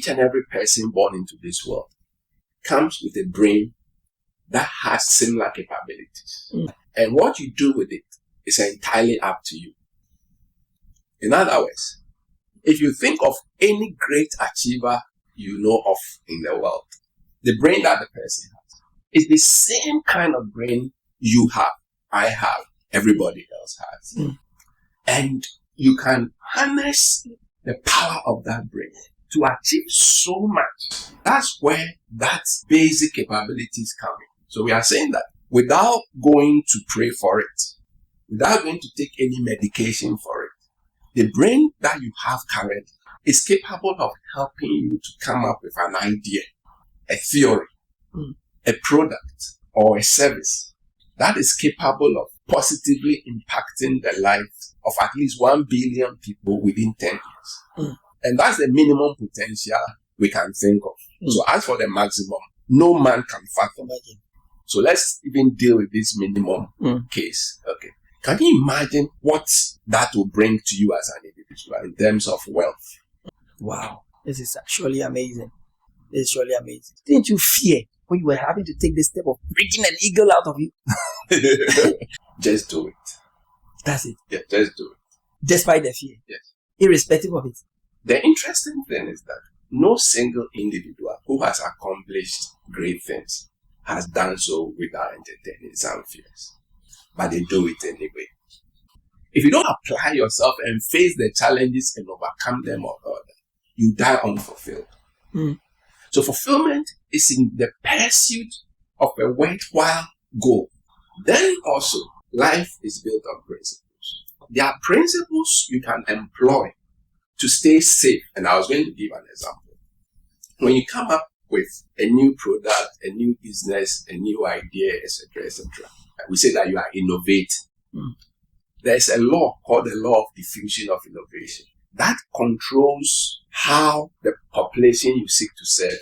each and every person born into this world comes with a brain that has similar capabilities. And what you do with it is entirely up to you. In other words, if you think of any great achiever you know of in the world, the brain that the person has is the same kind of brain you have, I have, everybody else has. And you can harness the power of that brain to achieve so much. That's where that basic capabilities come in. So we are saying that without going to pray for it, without going to take any medication for it, the brain that you have currently is capable of helping you to come up with an idea, a theory, a product, or a service that is capable of positively impacting the lives of at least 1 billion people within 10 years. And that's the minimum potential we can think of. So as for the maximum, no man can fathom. So let's even deal with this minimum case. Okay. Can you imagine what that will bring to you as an individual in terms of wealth? Wow. This is surely amazing. This is surely amazing. Didn't you fear when you were having to take this step of breaking an eagle out of you? Just do it. That's it. Yeah, just do it. Despite the fear. Yes. Irrespective of it. The interesting thing is that no single individual who has accomplished great things has done so without entertaining some fears. But they do it anyway. If you don't apply yourself and face the challenges and overcome them or other, you die unfulfilled. So fulfillment is in the pursuit of a worthwhile goal. Then also, life is built on principles. There are principles you can employ to stay safe. And I was going to give an example. When you come up with a new product, a new business, a new idea, etc., we say that you are innovating. There's a law called the law of diffusion of innovation that controls how the population you seek to serve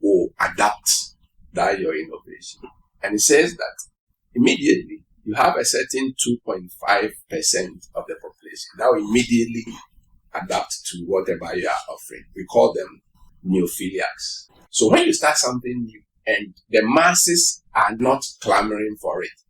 will adapt that your innovation. And it says that immediately you have a certain 2.5% of the population that will immediately adapt to whatever you are offering. We call them neophiliacs. So when you start something new and the masses are not clamoring for it,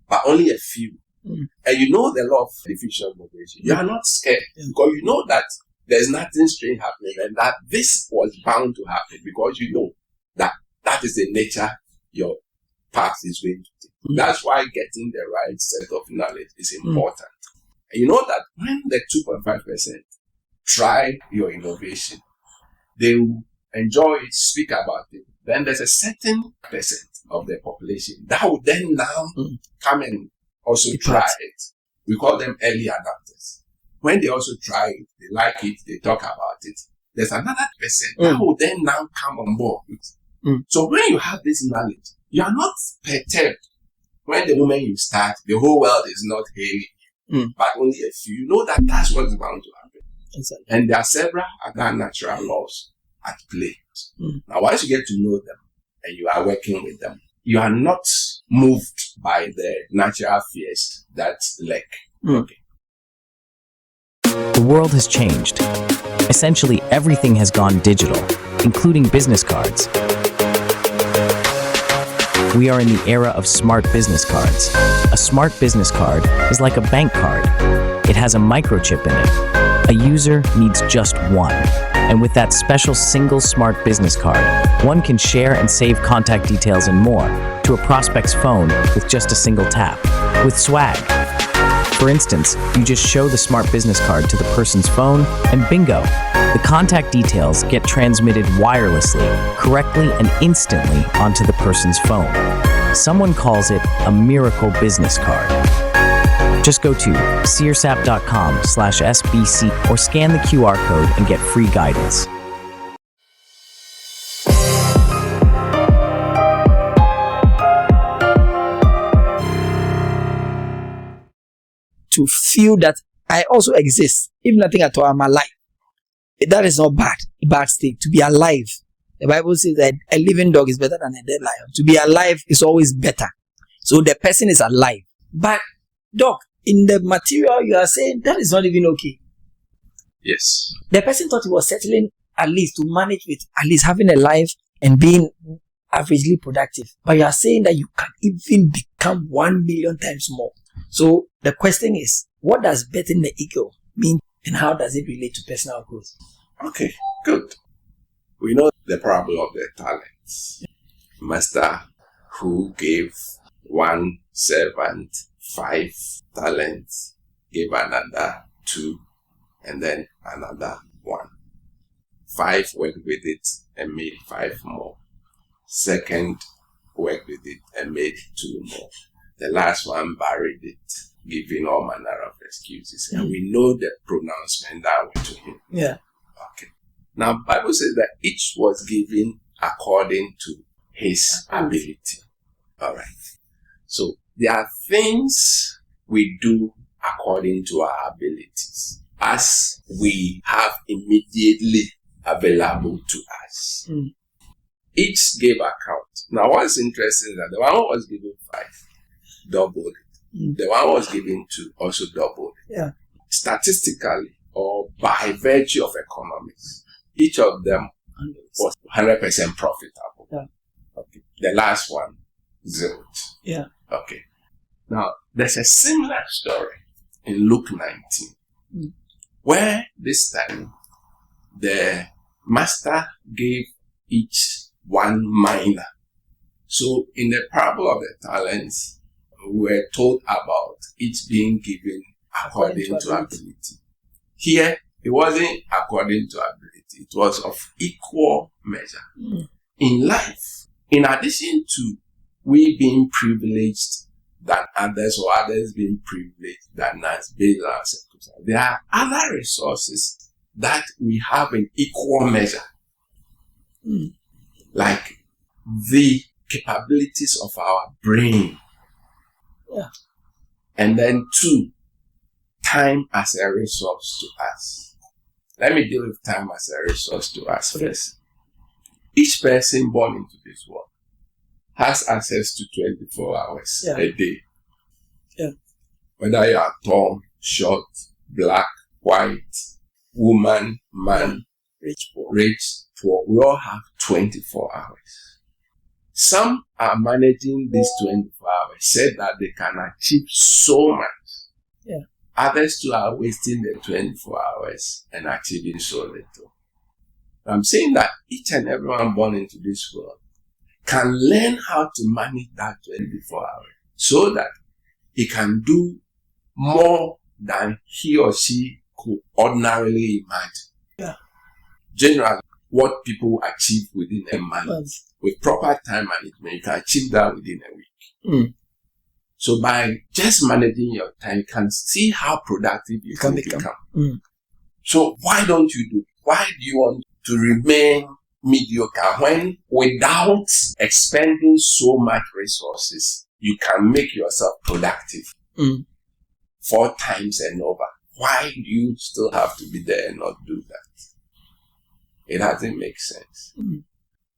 but only a few, and you know the law of diffusion of innovation, you are not scared because you know that there's nothing strange happening and that this was bound to happen because you know that that is the nature your path is going to take. That's why getting the right set of knowledge is important. And you know that when the 2.5% try your innovation, they will enjoy it, speak about it. Then there's a certain percent of the population that will then now come and also try it. We call them early adopters. When they also try it, they like it, they talk about it. There's another percent that will then now come on board. So when you have this knowledge, you are not perturbed when the moment you start, the whole world is not hailing you, but only a few. You know that that's what's bound to happen. Exactly. And there are several other natural laws at play. Now, once you get to know them and you are working with them, you are not moved by the natural fears that lurk. Okay. The world has changed. Essentially, everything has gone digital, including business cards. We are in the era of smart business cards. A smart business card is like a bank card. It has a microchip in it. A user needs just one. And with that special single smart business card, one can share and save contact details and more to a prospect's phone with just a single tap, with swag. For instance, you just show the smart business card to the person's phone and bingo, the contact details get transmitted wirelessly, correctly and instantly onto the person's phone. Someone calls it a miracle business card. Just go to seersap.com/SBC or scan the QR code and get free guidance. To feel that I also exist, if nothing at all, I'm alive. That is not bad, a bad state. To be alive, the Bible says that a living dog is better than a dead lion. To be alive is always better. So the person is alive. But, Doc, in the material you are saying, that is not even okay. Yes. The person thought he was settling at least to manage with at least having a life and being averagely productive. But you are saying that you can even become 1 million times more. So the question is, what does betting the eagle mean and how does it relate to personal growth? Okay, good. We know the parable of the talents. Master who gave one servant 5 talents, gave another 2, and then another 1. 5 worked with it and made 5 more. Second worked with it and made 2 more. The last one buried it, giving all manner of excuses. And we know the pronouncement that went to him. Yeah. Okay. Now, Bible says that each was given according to his ability. All right. So there are things we do according to our abilities as we have immediately available to us. Each gave account. Now, what's interesting is that the one who was given 5 doubled it. The one who was given 2 also doubled it. Yeah. Statistically, or by virtue of economics, each of them was 100% profitable. Yeah. Okay. The last one, 0. Yeah. Okay. Now, there's a similar story in Luke 19, where this time the master gave each 1 minor. So, in the parable of the talents, we were told about each being given according to ability. Here, it wasn't according to ability. It was of equal measure. In life, in addition to we being privileged than others or others being privileged than us based on our circumstances, there are other resources that we have in equal measure. Like the capabilities of our brain. Yeah. And then 2, time as a resource to us. Let me deal with time as a resource to us first. Each person born into this world has access to 24 hours a day. Yeah. Whether you are tall, short, black, white, woman, man, rich, poor, we all have 24 hours. Some are managing these 24 hours, said that they can achieve so much. Yeah. Others too are wasting the 24 hours and achieving so little. I'm saying that each and everyone born into this world can learn how to manage that 24 hours so that he can do more than he or she could ordinarily imagine. Yeah. Generally, what people achieve within a month, with proper time management, you can achieve that within a week. So by just managing your time, you can see how productive you can become. So why don't you do it? Why do you want to remain mediocre when without expending so much resources, you can make yourself productive 4 times and over? Why do you still have to be there and not do that? It doesn't make sense.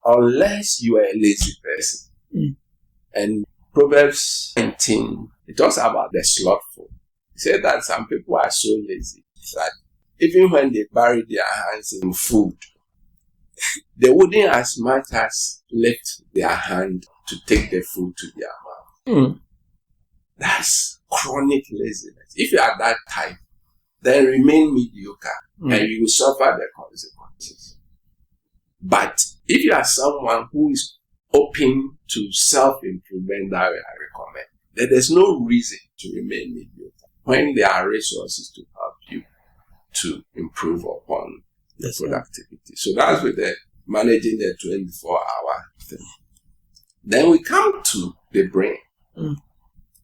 Unless you are a lazy person. And Proverbs 19, it talks about the slothful. It said that some people are so lazy that even when they bury their hands in food, they wouldn't as much as lift their hand to take the food to their mouth. That's chronic laziness. If you are that type, then remain mediocre and you will suffer the consequences. But if you are someone who is open to self-improvement that way I recommend, then there's no reason to remain mediocre when there are resources to help you to improve upon the productivity. So that's with the managing the 24-hour thing. Then we come to the brain,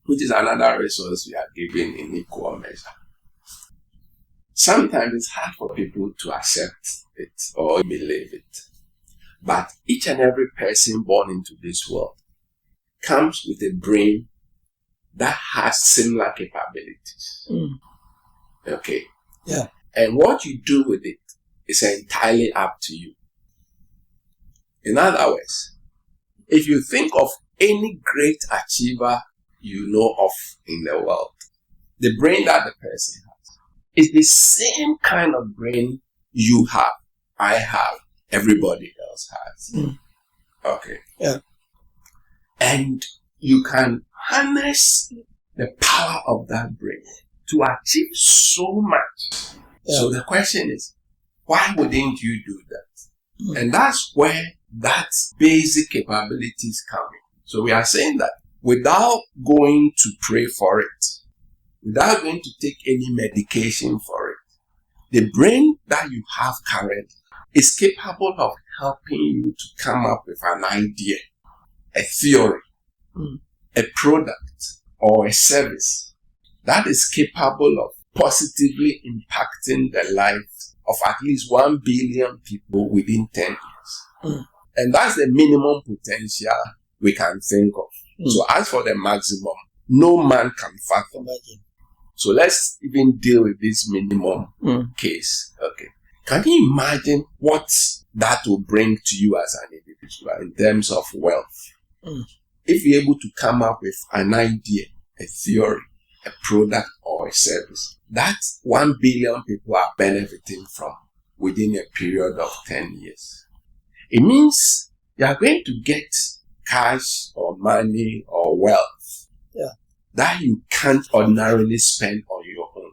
which is another resource we are given in equal measure. Sometimes it's hard for people to accept it or believe it. But each and every person born into this world comes with a brain that has similar capabilities. Okay? Yeah. And what you do with it is entirely up to you. In other words, if you think of any great achiever you know of in the world, the brain that the person has is the same kind of brain you have I have, everybody else has. Okay. Yeah. And you can harness the power of that brain to achieve so much. Yeah. So the question is, why wouldn't you do that? And that's where that basic capabilities come in. So we are saying that without going to pray for it, without going to take any medication for it, the brain that you have currently is capable of helping you to come up with an idea, a theory, a product, or a service that is capable of positively impacting the lives of at least 1 billion people within 10 years. And that's the minimum potential we can think of. So as for the maximum, no man can fathom. So let's even deal with this minimum case. Okay. Can you imagine what that will bring to you as an individual in terms of wealth? If you're able to come up with an idea, a theory, a product, or a service that 1 billion people are benefiting from within a period of 10 years, it means you are going to get cash or money or wealth that you can't ordinarily spend on your own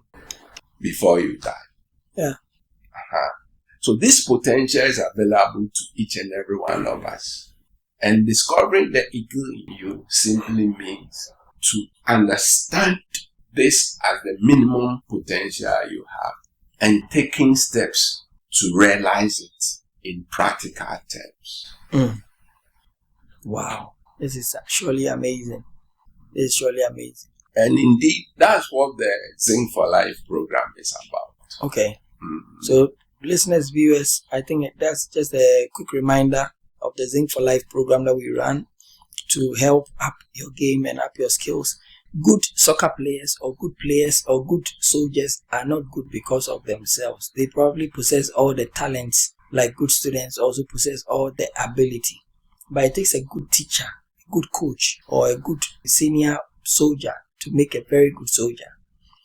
before you die. So this potential is available to each and every one of us. And discovering the eagle in you simply means to understand this as the minimum potential you have and taking steps to realize it in practical terms. Wow. This is surely amazing. This is surely amazing. And indeed, that's what the Zinc for Life program is about. Okay. So, listeners, viewers, I think that's just a quick reminder of the Zinc for Life program that we run to help up your game and up your skills. Good soccer players or good soldiers are not good because of themselves. They probably possess all the talents, like good students also possess all the ability. But it takes a good teacher, a good coach, or a good senior soldier to make a very good soldier.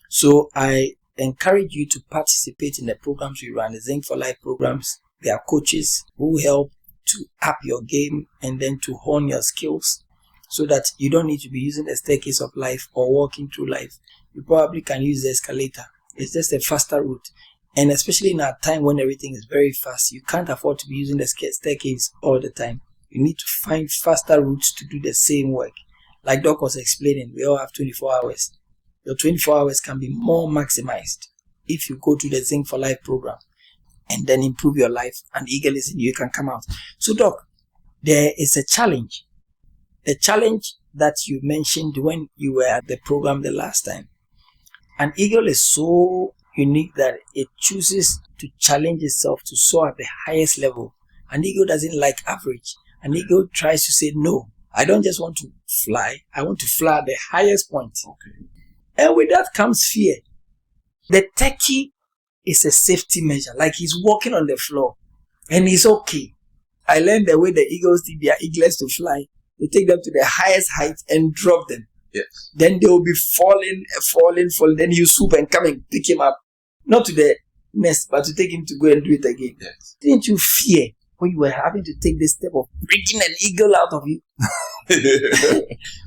So I encourage you to participate in the programs we run, the Zinc for Life programs. There are coaches who help to up your game and then to hone your skills so that you don't need to be using the staircase of life or walking through life. You probably can use the escalator. It's just a faster route. And especially in our time when everything is very fast, you can't afford to be using the staircase all the time. You need to find faster routes to do the same work. Like Doc was explaining, we all have 24 hours. Your 24 hours can be more maximized if you go to the Zinc for Life program and then improve your life, and eagerness in you can come out. So Doc, there is a challenge. The challenge that you mentioned when you were at the program the last time. An eagle is so unique that it chooses to challenge itself to soar at the highest level. An eagle doesn't like average. An eagle tries to say, no, I don't just want to fly. I want to fly at the highest point. Okay. And with that comes fear. The turkey is a safety measure. Like he's walking on the floor and he's okay. I learned the way the eagles teach their eaglets to fly. They take them to the highest height and drop them. Yes. Then they will be falling. Then you swoop and come and pick him up. Not to the nest, but to take him to go and do it again. Yes. Didn't you fear when you were having to take this step of bringing an eagle out of you?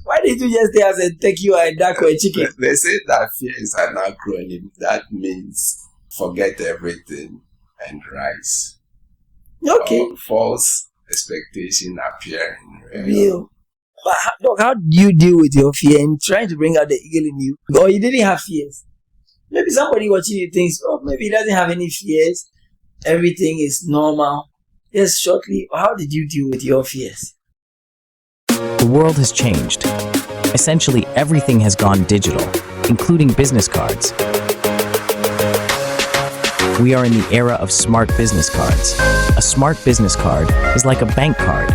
Why didn't you just stay as a turkey or a duck or a chicken? They say that fear is an acronym. That means forget everything and rise. Okay. Or false expectation appearing real. But how do you deal with your fear and trying to bring out the eagle in you? Or you didn't have fears? Maybe somebody watching you thinks, oh, maybe he doesn't have any fears. Everything is normal. Yes, shortly, how did you deal with your fears? The world has changed. Essentially, everything has gone digital, including business cards. We are in the era of smart business cards. A smart business card is like a bank card.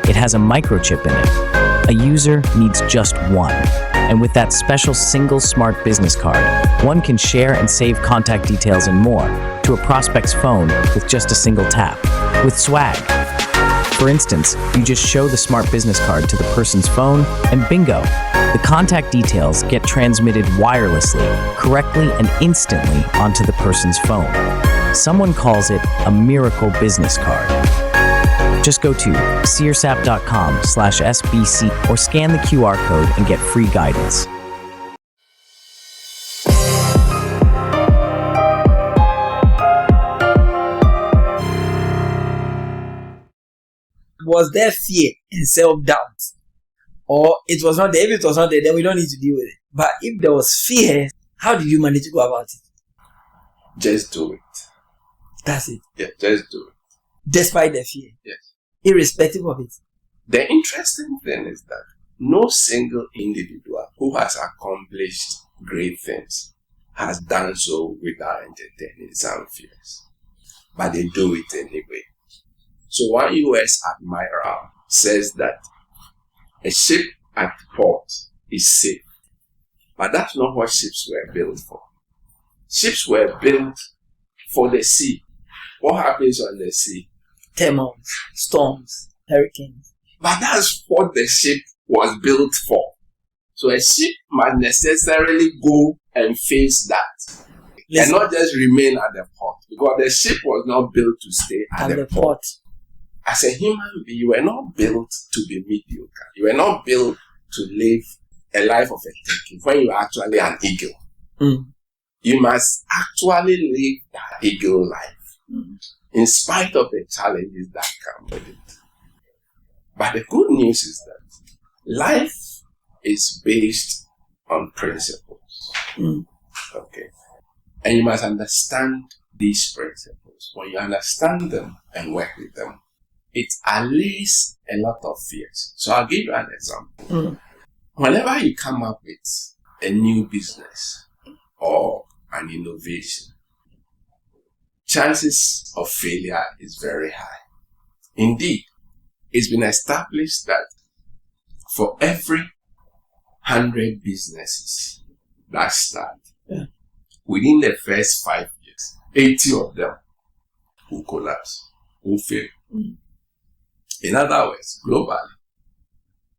It has a microchip in it. A user needs just one. And with that special single smart business card, one can share and save contact details and more to a prospect's phone with just a single tap. With swag. For instance, you just show the smart business card to the person's phone and bingo, the contact details get transmitted wirelessly, correctly and instantly onto the person's phone. Someone calls it a miracle business card. Just go to seersap.com/SBC or scan the QR code and get free guidance. Was there fear and self-doubt? Or it was not there? If it was not there, then we don't need to deal with it. But if there was fear, how did you manage to go about it? Just do it. That's it. Yeah, just do it. Despite the fear. Yes. Irrespective of it. The interesting thing is that no single individual who has accomplished great things has done so without entertaining some fears. But they do it anyway. So one US admiral says that a ship at port is safe. But that's not what ships were built for. Ships were built for the sea. What happens on the sea? Terrors, storms, hurricanes. But that's what the ship was built for. So a ship must necessarily go and face that. And not just remain at the port. Because the ship was not built to stay at the port. As a human being, you were not built to be mediocre. You were not built to live a life of a turkey when you are actually an eagle. You must actually live that eagle life in spite of the challenges that come with it. But the good news is that life is based on principles. Okay. And you must understand these principles. When you understand them and work with them, it allays a lot of fears. So I'll give you an example. Whenever you come up with a new business or an innovation, chances of failure is very high. Indeed, it's been established that for every 100 businesses that start, within the first 5 years, 80 of them will collapse, will fail. In other words, globally,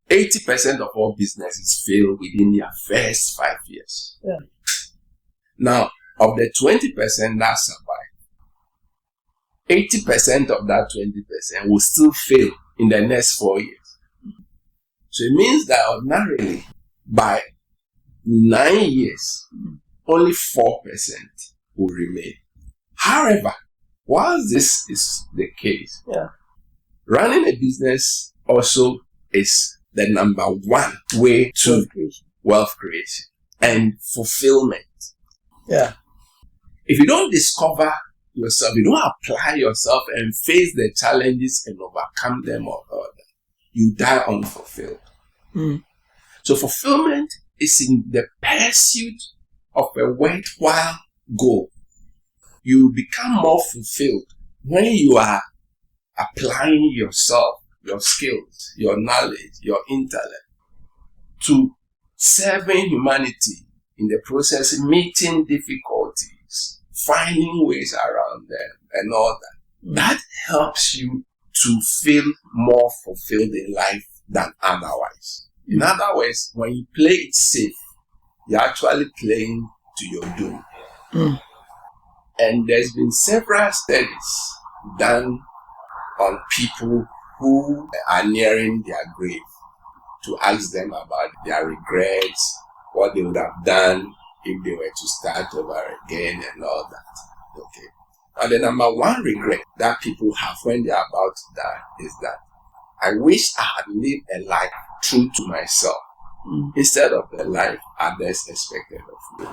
80% of all businesses fail within their first 5 years. Now, of the 20% that survive, 80% of that 20% will still fail in the next 4 years. So it means that ordinarily, by 9 years, only 4% will remain. However, while this is the case, running a business also is the number one way to wealth creation and fulfillment. If you don't discover yourself, you don't apply yourself and face the challenges and overcome them or other, you die unfulfilled. So fulfillment is in the pursuit of a worthwhile goal. You become more fulfilled when you are applying yourself, your skills, your knowledge, your intellect to serving humanity in the process, meeting difficulties, finding ways around them and all that. That helps you to feel more fulfilled in life than otherwise. In other words, when you play it safe, you're actually playing to your doom. And there's been several studies done on people who are nearing their grave to ask them about their regrets, what they would have done if they were to start over again and all that. Okay. And the number one regret that people have when they are about to die is that I wish I had lived a life true to myself instead of the life others expected of me.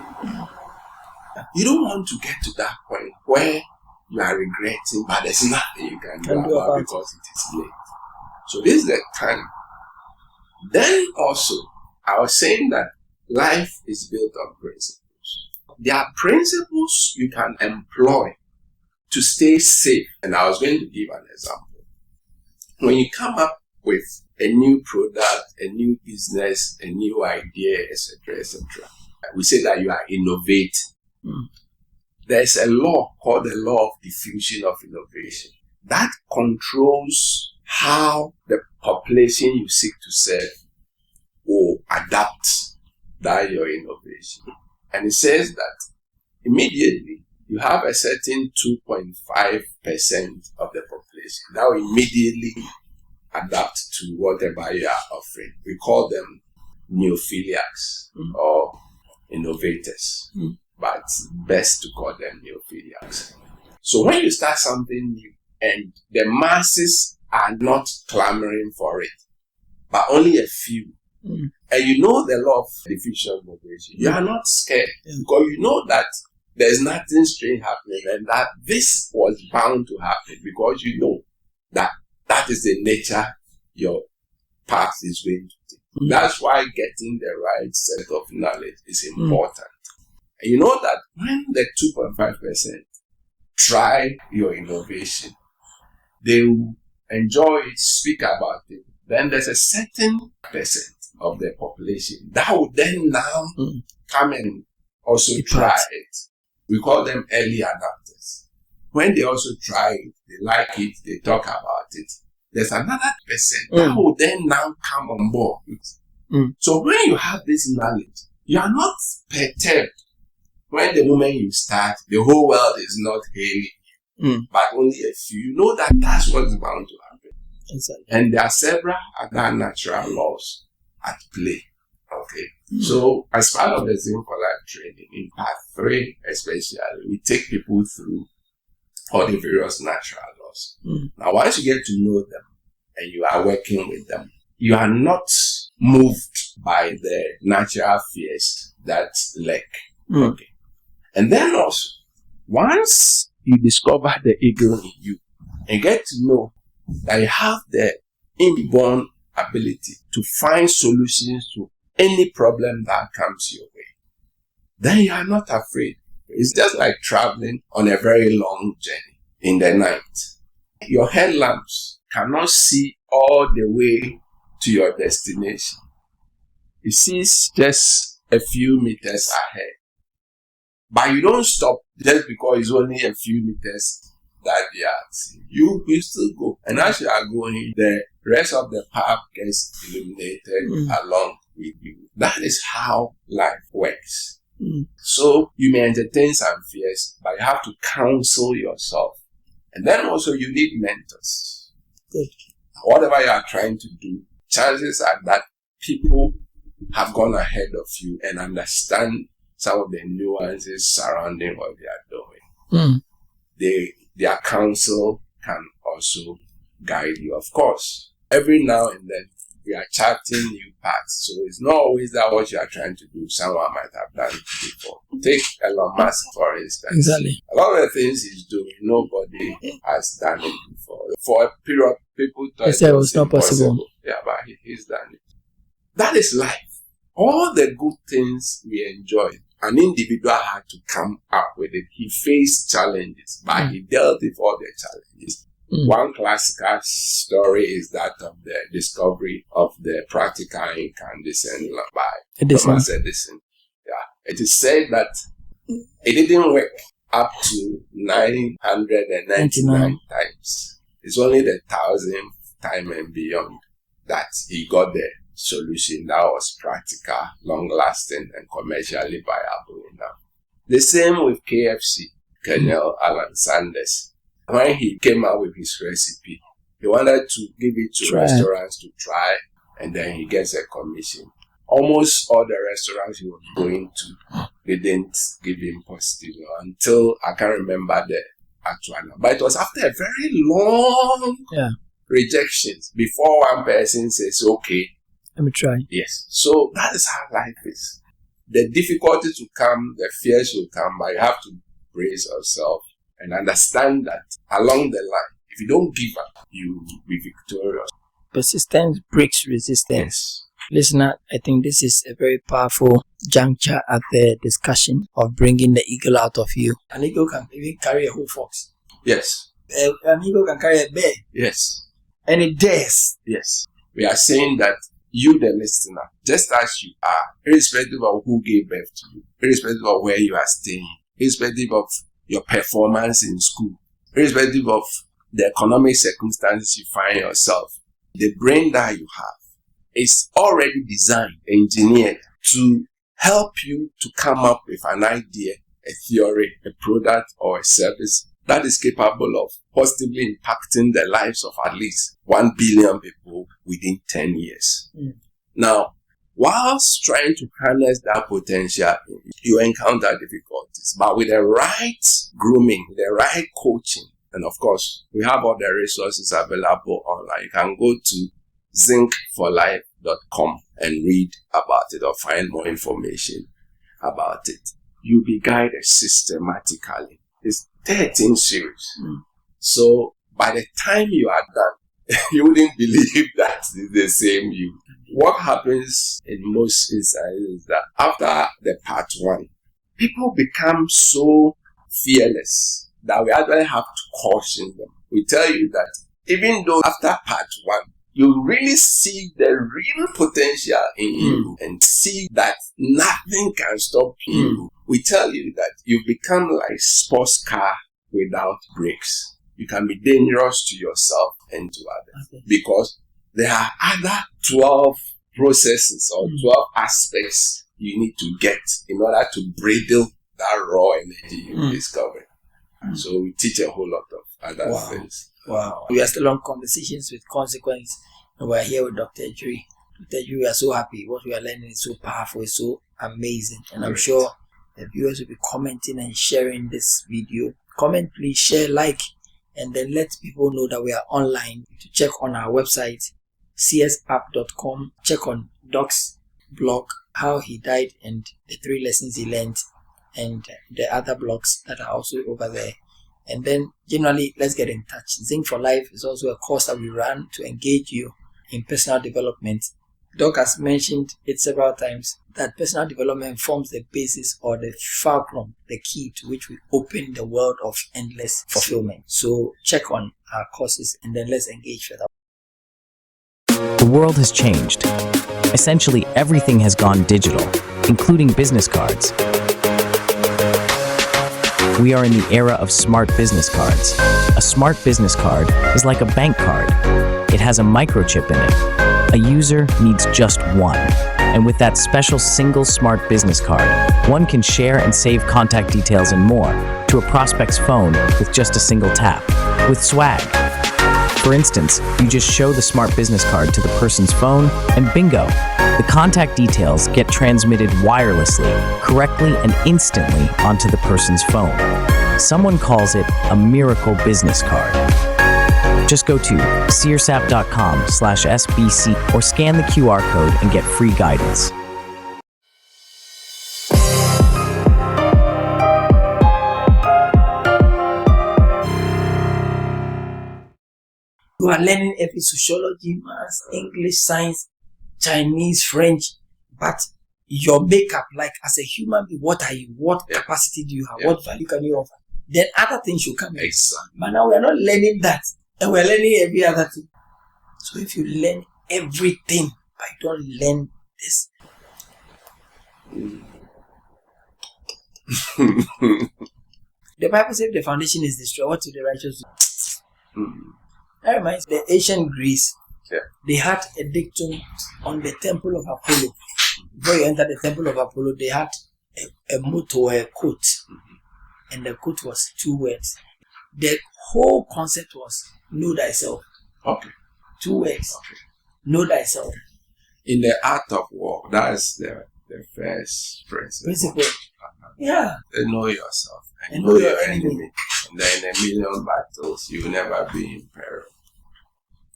You don't want to get to that point where you are regretting, but there's nothing you can do about it because it is late. So this is the time. Then also, I was saying that life is built on principles. There are principles you can employ to stay safe. And I was going to give an example. When you come up with a new product, a new business, a new idea, etc., we say that you are innovating. There's a law called the law of diffusion of innovation that controls how the population you seek to serve will adapt that your innovation. And it says that immediately you have a certain 2.5% of the population that will immediately adapt to whatever you are offering. We call them neophiliacs or innovators, but best to call them neophiliacs. So when you start something new and the masses are not clamoring for it, but only a few, and you know the law of diffusion of population, you are not scared because you know that there's nothing strange happening and that this was bound to happen because you know that that is the nature your path is going to take. That's why getting the right set of knowledge is important. And you know that when the 2.5% try your innovation, they will enjoy it, speak about it. Then there's a certain percent of the population that will then now come and also try it. We call them early adopters. When they also try it, they like it, they talk about it. There's another percent that will then now come on board. So when you have this knowledge, you are not perturbed. When the moment you start, the whole world is not hailing, but only a few. You know that that's what is bound to happen. Exactly. And there are several other natural laws at play. Okay. So as part of the Zen for Life training, in part 3 especially, we take people through all the various natural laws. Now, once you get to know them and you are working with them, you are not moved by the natural fears that lurk. Okay. And then also, once you discover the ego in you and get to know that you have the inborn ability to find solutions to any problem that comes your way, then you are not afraid. It's just like traveling on a very long journey in the night. Your headlamps cannot see all the way to your destination. It sees just a few meters ahead. But you don't stop just because it's only a few meters that they are seeing. You will still go. And as you are going, the rest of the path gets illuminated along with you. That is how life works. So you may entertain some fears, but you have to counsel yourself. And then also you need mentors. Whatever you are trying to do, chances are that people have gone ahead of you and understand some of the nuances surrounding what they are doing. Their counsel can also guide you. Of course, every now and then we are charting new paths. So it's not always that what you are trying to do, someone might have done it before. Take Elon Musk, for instance. Exactly. A lot of the things he's doing, nobody has done it before. For a period, people thought it was not possible. Yeah, but he's done it. That is life. All the good things we enjoy, an individual had to come up with it. He faced challenges, but he dealt with all the challenges. One classical story is that of the discovery of the practical incandescent lamp by Thomas Edison. Yeah, it is said that it didn't work up to 999 times. It's only the 1,000th time and beyond that he got the solution that was practical, long-lasting, and commercially viable enough. The same with KFC, Colonel Alan Sanders. When he came out with his recipe, he wanted to give it to restaurants to try, and then he gets a commission. Almost all the restaurants he was going to, they didn't give him positive until I can't remember the actual number. But it was after a very long rejections before one person says, okay, let me try. Yes. So that is how life is. The difficulties will come, the fears will come, but you have to brace yourself and understand that along the line, if you don't give up, you will be victorious. Persistence breaks resistance. Listener, I think this is a very powerful juncture at the discussion of bringing the eagle out of you. An eagle can even carry a whole fox. Yes. An eagle can carry a bear. Yes. And it dares. Yes. We are saying that you, the listener, just as you are, irrespective of who gave birth to you, irrespective of where you are staying, irrespective of your performance in school, irrespective of the economic circumstances you find yourself, the brain that you have is already designed, engineered to help you to come up with an idea, a theory, a product, or a service that is capable of positively impacting the lives of at least 1 billion people within 10 years. Now, whilst trying to harness that potential, you encounter difficulties. But with the right grooming, the right coaching, and of course, we have all the resources available online. You can go to zincforlife.com and read about it or find more information about it. You'll be guided systematically. It's 13 series. So by the time you are done, you wouldn't believe that it's the same you. What happens in most instances is that after the part 1, people become so fearless that we actually have to caution them. We tell you that even though after part 1, you really see the real potential in you and see that nothing can stop you. We tell you that you become like sports car without brakes. You can be dangerous to yourself and to others because there are other 12 processes or 12 aspects you need to get in order to bridle that raw energy you discover. So we teach a whole lot of other things. Wow. We are still on Conversations with Consequence, and we're here with Dr. Ejiri. Dr. Ejiri, we are so happy. What we are learning is so powerful, it's so amazing. And I'm sure the viewers will be commenting and sharing this video. Comment, please, share, like, and then let people know that we are online. To check on our website, seersapp.com. Check on Doc's blog, How He Died and the 3 Lessons He Learned, and the other blogs that are also over there. And then generally, let's get in touch. Zinc for Life is also a course that we run to engage you in personal development. Doc has mentioned it several times that personal development forms the basis or the fulcrum, the key to which we open the world of endless fulfillment. So check on our courses and then let's engage further. The world has changed. Essentially, everything has gone digital, including business cards. We are in the era of smart business cards. A smart business card is like a bank card. It has a microchip in it. A user needs just one. And with that special single smart business card, one can share and save contact details and more to a prospect's phone with just a single tap, with swag. For instance, you just show the smart business card to the person's phone and bingo, the contact details get transmitted wirelessly, correctly and instantly onto the person's phone. Someone calls it a miracle business card. Just go to seersapp.com/SBC or scan the QR code and get free guidance. You are learning every sociology, maths, English, science, Chinese, French, but your makeup, like as a human being, what are you? What capacity do you have? What value can you offer? Then other things should come in. Exactly. But now we are not learning that, and we are learning every other thing. So if you learn everything, but you don't learn this, the Bible says the foundation is destroyed. What will the righteous do? That reminds me, the ancient Greece, they had a dictum on the temple of Apollo. Before you enter the temple of Apollo, they had a motto or a quote. And the quote was 2 words. The whole concept was, know thyself. Okay. 2 words. Okay. Know thyself. In the art of war, that is the first principle. Yeah. Know yourself. And know your enemy. And then in a million battles, you will never be in peril.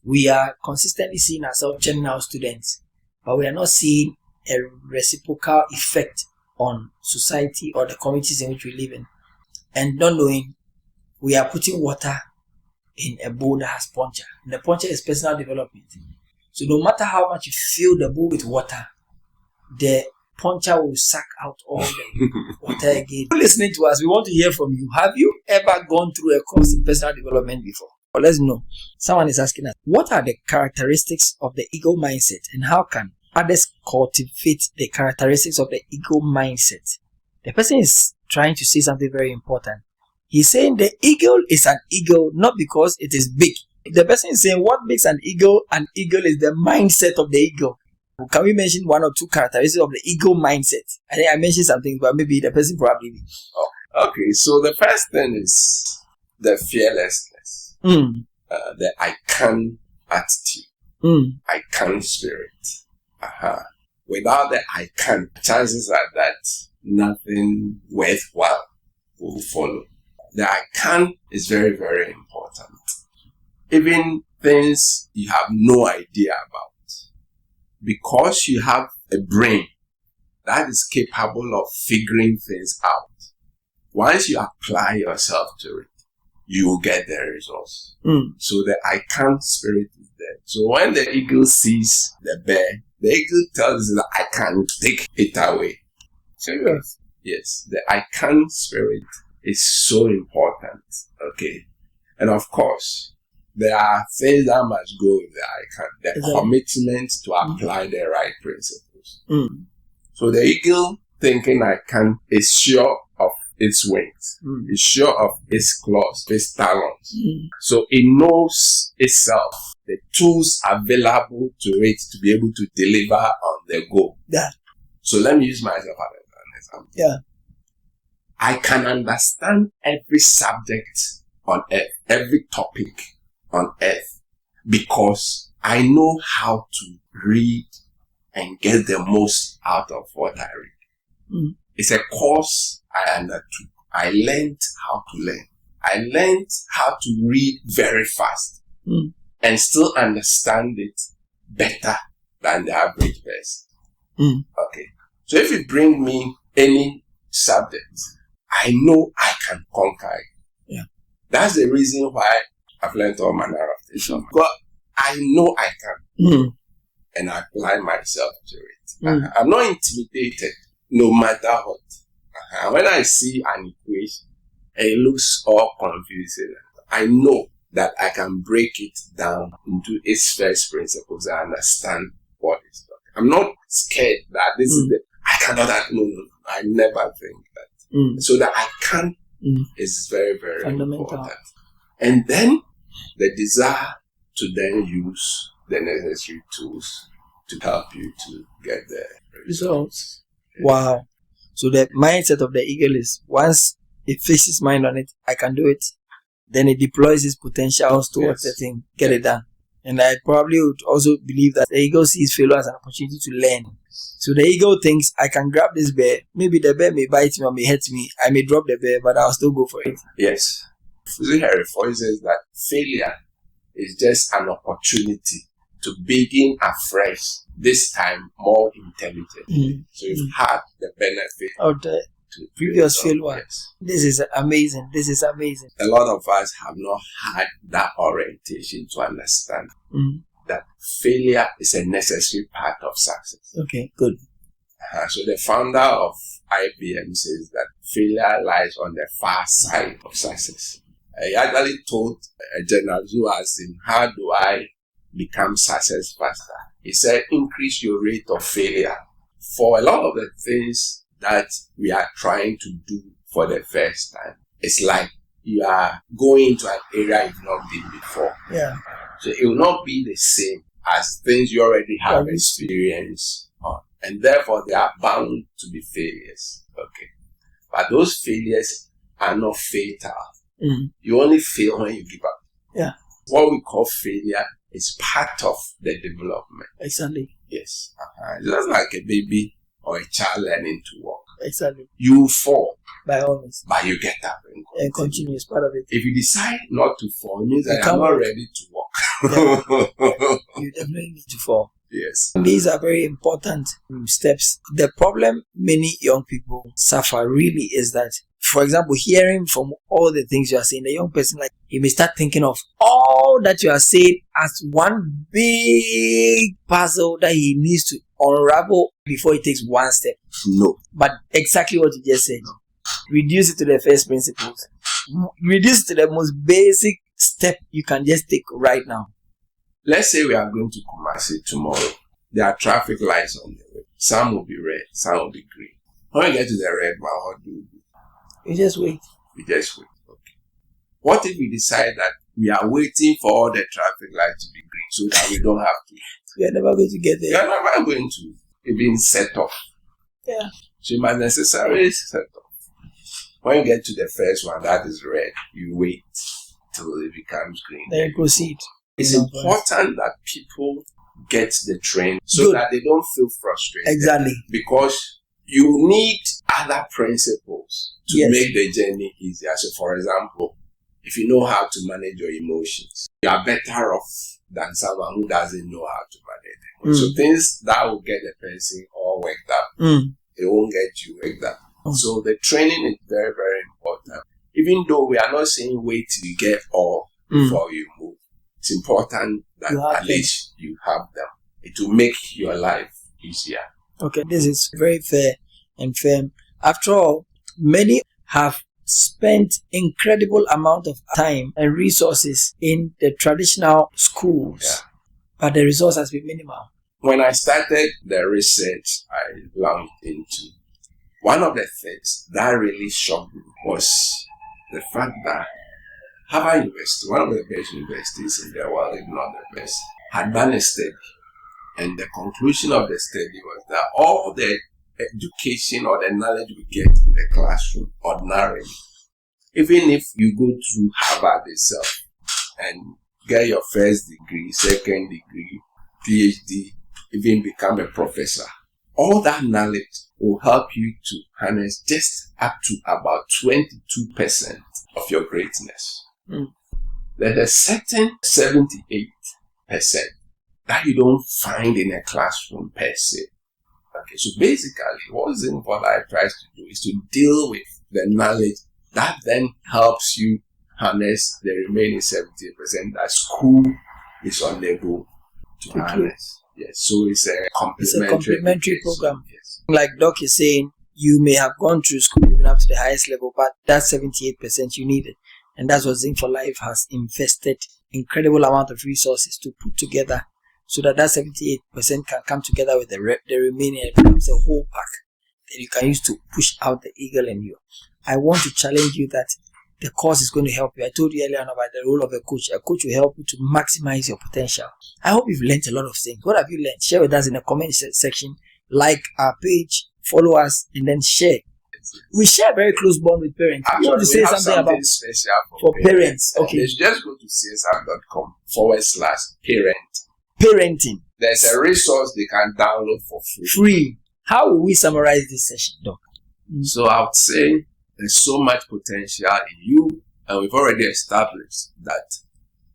We are consistently seeing ourselves churning our students, but we are not seeing a reciprocal effect on society or the communities in which we live in. And not knowing, we are putting water in a bowl that has puncture. And the puncture is personal development. So no matter how much you fill the bowl with water, the puncture will suck out all the water again. Listening to us, we want to hear from you. Have you ever gone through a course in personal development before? Well, let's know. Someone is asking us, what are the characteristics of the ego mindset and how can others cultivate the characteristics of the ego mindset? The person is trying to say something very important. He's saying the ego is an ego not because it is big. The person is saying what makes an ego is the mindset of the ego. Can we mention 1 or 2 characteristics of the ego mindset? I think I mentioned something, but maybe the person probably did. Okay, so the first thing is the fearlessness, the I can attitude, I can spirit. Without the I can, chances are that nothing worthwhile will follow. The I can is very, very important. Even things you have no idea about. Because you have a brain that is capable of figuring things out. Once you apply yourself to it, you will get the results. So the I can spirit is there. So when the eagle sees the bear, the eagle tells it that I can take it away. Serious? Yes, the I can spirit is so important. Okay. And of course, there are things that must go with the I can. The commitment to apply the right principles. So the eagle thinking I can is sure of its wings. It's sure of its claws, its talons. So it knows itself, the tools available to it to be able to deliver on the goal. Yeah. So let me use myself as an example. Yeah. I can understand every subject on earth, every topic on earth, because I know how to read and get the most out of what I read. It's a course I undertook. I learned how to learn. I learned how to read very fast and still understand it better than the average person. Okay. So if you bring me any subject, I know I can conquer it. Yeah. That's the reason why I've learned all manner of things. But I know I can. And I apply myself to it. I'm not intimidated no matter what. When I see an equation, it looks all confusing. I know that I can break it down into its first principles and understand what it's talking. I'm not scared that this is I cannot, no. I never think that. So that I can is very, very important. And then the desire to then use the necessary tools to help you to get the results. Wow. So the mindset of the eagle is once it fixes mind on it, I can do it. Then it deploys its potentials towards the thing, get it done. And I probably would also believe that the eagle sees failure as an opportunity to learn. So the eagle thinks, I can grab this bear. Maybe the bear may bite me or may hurt me. I may drop the bear, but I'll still go for it. Yes. Harry Ford says that failure is just an opportunity to begin afresh, this time more intelligent. So you've had the benefit of the previous failure. Yes. This is amazing. This is amazing. A lot of us have not had that orientation to understand that failure is a necessary part of success. Okay, good. So the founder of IBM says that failure lies on the far side of success. He actually told a journalist who asked him, how do I become success faster? He said, increase your rate of failure. For a lot of the things that we are trying to do for the first time, it's like you are going into an area you've not been before. Yeah. So it will not be the same as things you already have experience on. And therefore, they are bound to be failures. Okay. But those failures are not fatal. You only fail when you give up. Yeah. What we call failure is part of the development. Exactly. Yes. Just like a baby or a child learning to walk. Exactly. You fall. By all means. But you get up and continue as part of it. If you decide not to fall, it means that I'm not ready to walk. Yeah. You definitely need to fall. Yes. These are very important steps. The problem many young people suffer really is that, for example, hearing from all the things you are saying, the young person, like, he may start thinking of all that you are saying as one big puzzle that he needs to unravel before he takes one step. No. But exactly what you just said. Reduce it to the first principles. Reduce it to the most basic step you can just take right now. Let's say we are going to Kumasi tomorrow. There are traffic lights on the way. Some will be red, some will be green. When we get to the red one, what do we do? You just wait. We just wait. Okay. What if we decide that we are waiting for all the traffic lights to be green so that we don't have to? We are never going to get there. We are never going to even set off. Yeah. So you must necessarily set off. When you get to the first one that is red, you wait till it becomes green. Then you proceed. It's important that people get the training so that they don't feel frustrated. Exactly. Because you need other principles to make the journey easier. So, for example, if you know how to manage your emotions, you are better off than someone who doesn't know how to manage them. So things that will get the person all worked up, it won't get you worked up. So the training is very, very important. Even though we are not saying wait till you get all before you move, it's important that at least you have them. It will make your life easier. Okay, this is very fair and firm. After all, many have spent incredible amount of time and resources in the traditional schools, but the results has been minimal. When I started the research I belonged into, one of the things that really shocked me was the fact that Harvard University, one of the best universities in the world, if not the best, had done a study. And the conclusion of the study was that all the education or the knowledge we get in the classroom ordinarily, even if you go through Harvard itself and get your first degree, second degree, PhD, even become a professor, all that knowledge will help you to harness just up to about 22% of your greatness. There's a certain 78% that you don't find in a classroom per se. Okay, so basically, what I try to do is to deal with the knowledge that then helps you harness the remaining 70% that school is unable to harness. Yes, so it's a complementary program. Yes. Like Doc is saying, you may have gone through school even up to the highest level, but that 78% you needed. And that's what Zinc for Life has invested incredible amount of resources to put together so that 78% can come together with the remaining and becomes a whole pack that you can use to push out the eagle in you. I want to challenge you that the course is going to help you. I told you earlier on about the role of a coach. A coach will help you to maximize your potential. I hope you've learned a lot of things. What have you learned? Share with us in the comment section. Like our page, follow us, and then share. We share a very close bond with parents. Actually, you want to say something about special for parents? Okay. Just go to seersapp.com/parent. Parenting. There's a resource they can download for free. How will we summarize this session, Doc? So I would say there's so much potential in you, and we've already established that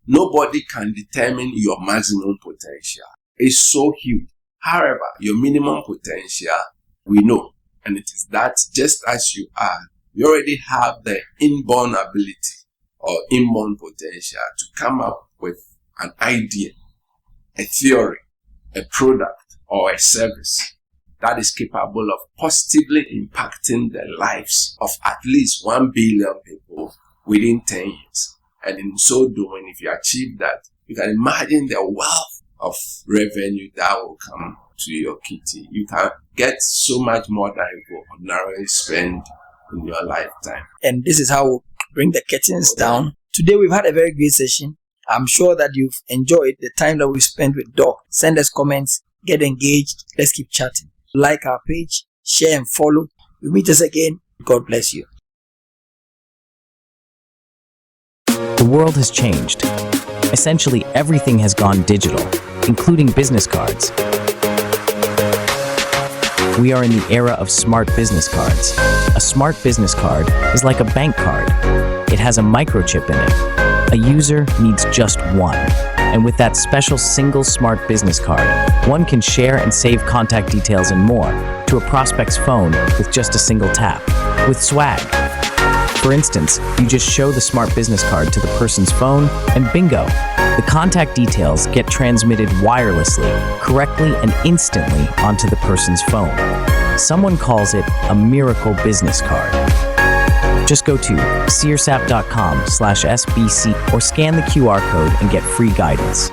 nobody can determine your maximum potential. It's so huge. However, your minimum potential, we know. And it is that just as you are, you already have the inborn ability or inborn potential to come up with an idea, a theory, a product, or a service that is capable of positively impacting the lives of at least 1 billion people within 10 years. And in so doing, if you achieve that, you can imagine the wealth of revenue that will come to your kitty. You can get so much more than you will ordinarily spend in your lifetime. And this is how we bring the curtains down. Today we've had a very great session. I'm sure that you've enjoyed the time that we spent with Doc. Send us comments, get engaged. Let's keep chatting. Like our page, share and follow. We'll meet us again. God bless you. The world has changed. Essentially everything has gone digital, including business cards. We are in the era of smart business cards. A smart business card is like a bank card. It has a microchip in it. A user needs just one. And with that special single smart business card, one can share and save contact details and more to a prospect's phone with just a single tap, with swag. For instance, you just show the smart business card to the person's phone and bingo, the contact details get transmitted wirelessly, correctly and instantly onto the person's phone. Someone calls it a miracle business card. Just go to seersapp.com/SBC or scan the QR code and get free guidance.